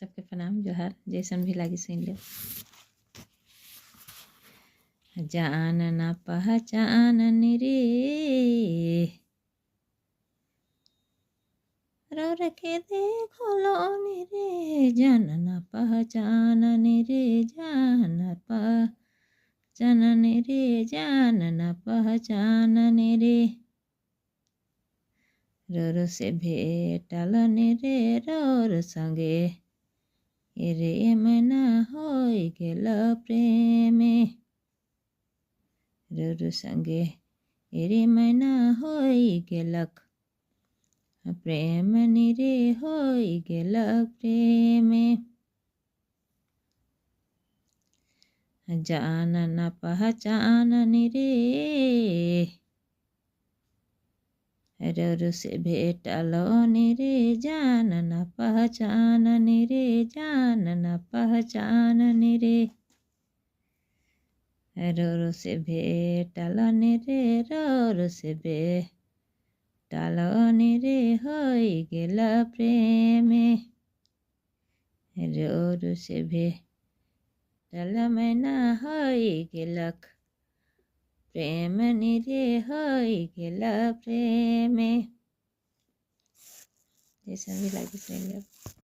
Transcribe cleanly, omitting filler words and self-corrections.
सबके प्रणाम जोहार। जैसन भी लागी सुन लो। जान ना पहचान रे रो रखे देखो लोनी रे, जान ना पहचान रे, जान ना पहचान रे, जान ना पहचान रे, रो से भेटल रे रो संगे रे मना होई गेल प्रेमे, रो संगे रे मना होई गेलक प्रेम रे होई गेल प्रेमे, जान न पहचान रे रो से भेटल रे, जान न पहचान रे, जान न पहचान रे, रो से भेटल रे रो से भेटल रे होई गेल प्रेमे, रो से भेटल मैना होई गेलक प्रेम रे होई गेल प्रेमे। जैसा भी लगे सुन लो।